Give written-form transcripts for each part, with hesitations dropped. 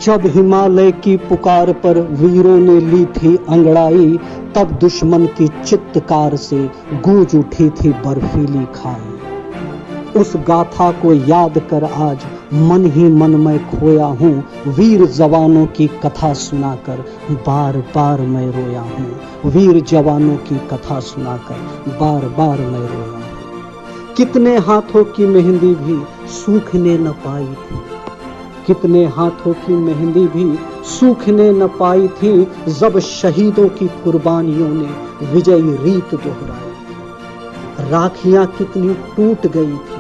जब हिमालय की पुकार पर वीरों ने ली थी अंगड़ाई, तब दुश्मन की चित्कार से गूंज उठी थी बर्फीली खाई। उस गाथा को याद कर आज मन ही मन में खोया हूँ, वीर जवानों की कथा सुनाकर बार बार मैं रोया हूँ। वीर जवानों की कथा सुनाकर बार बार मैं रोया हूँ। कितने हाथों की मेहंदी भी सूखने न पाई थी, कितने हाथों की मेहंदी भी सूखने न पाई थी, जब शहीदों की कुर्बानियों ने विजयी रीत दोहराई। राखियां कितनी टूट गई थी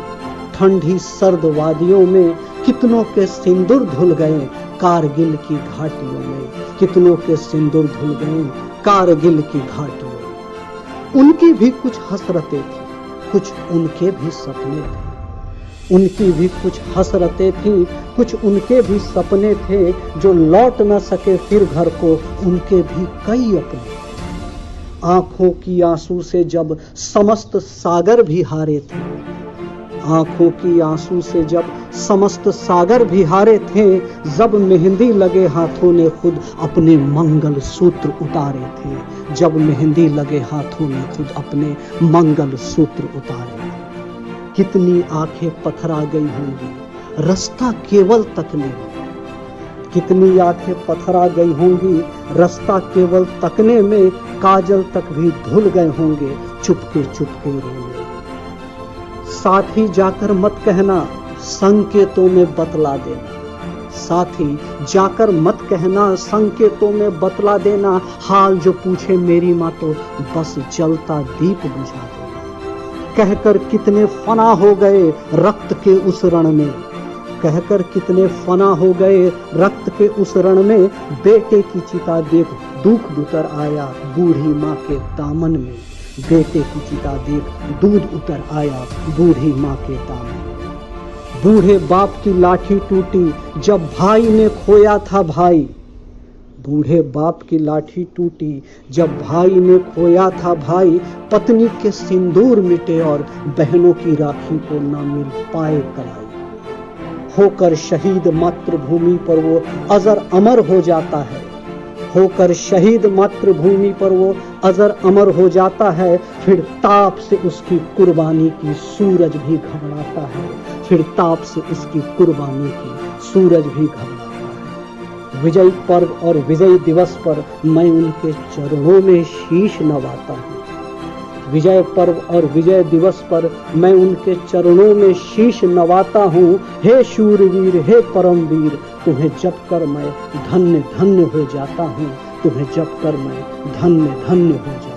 ठंडी सर्द वादियों में, कितनों के सिंदूर धुल गए कारगिल की घाटियों में, कितनों के सिंदूर धुल गए कारगिल की घाटियों में। उनकी भी कुछ हसरतें थी, कुछ उनके भी सपने थे, उनकी भी कुछ हसरतें थी, कुछ उनके भी सपने थे, जो लौट न सके फिर घर को उनके भी कई अपने। आंखों की आंसू से जब समस्त सागर भी हारे थे, आंखों की आंसू से जब समस्त सागर भी हारे थे, जब मेहंदी लगे हाथों ने खुद अपने मंगल सूत्र उतारे थे, जब मेहंदी लगे हाथों ने खुद अपने मंगल सूत्र उतारे थे। कितनी आंखें पथरा गई होंगी रास्ता केवल तकने में, कितनी आंखें पथरा गई होंगी रास्ता केवल तकने में, काजल तक भी धुल गए होंगे चुपके चुपके रोने। साथी जाकर मत कहना संकेतों में बतला देना, साथी जाकर मत कहना संकेतों में बतला देना, हाल जो पूछे मेरी माँ तो बस जलता दीप बुझा देना। कहकर कितने फना हो गए रक्त के उस रण में, कहकर कितने फना हो गए रक्त के उस रण में, बेटे की चिता देख दूध उतर आया बूढ़ी माँ के दामन में, बेटे की चिता देख दूध उतर आया बूढ़ी माँ के दामन में। बूढ़े बाप की लाठी टूटी जब भाई ने खोया था भाई, बूढ़े बाप की लाठी टूटी जब भाई ने खोया था भाई, पत्नी के सिंदूर मिटे और बहनों की राखी को न मिल पाए कलाई। होकर शहीद मातृभूमि पर वो अजर अमर हो जाता है, होकर शहीद मातृभूमि पर वो अजर अमर हो जाता है, फिर ताप से उसकी कुर्बानी की सूरज भी घबराता है, फिर ताप से उसकी कुर्बानी की सूरज भी घबराता है। विजय पर्व और विजय दिवस पर मैं उनके चरणों में शीश नवाता हूँ, विजय पर्व और विजय दिवस पर मैं उनके चरणों में शीश नवाता हूँ। हे शूरवीर, हे परमवीर, तुम्हें जप कर मैं धन्य धन्य हो जाता हूँ, तुम्हें जप कर मैं धन्य धन्य हो जाता हूँ।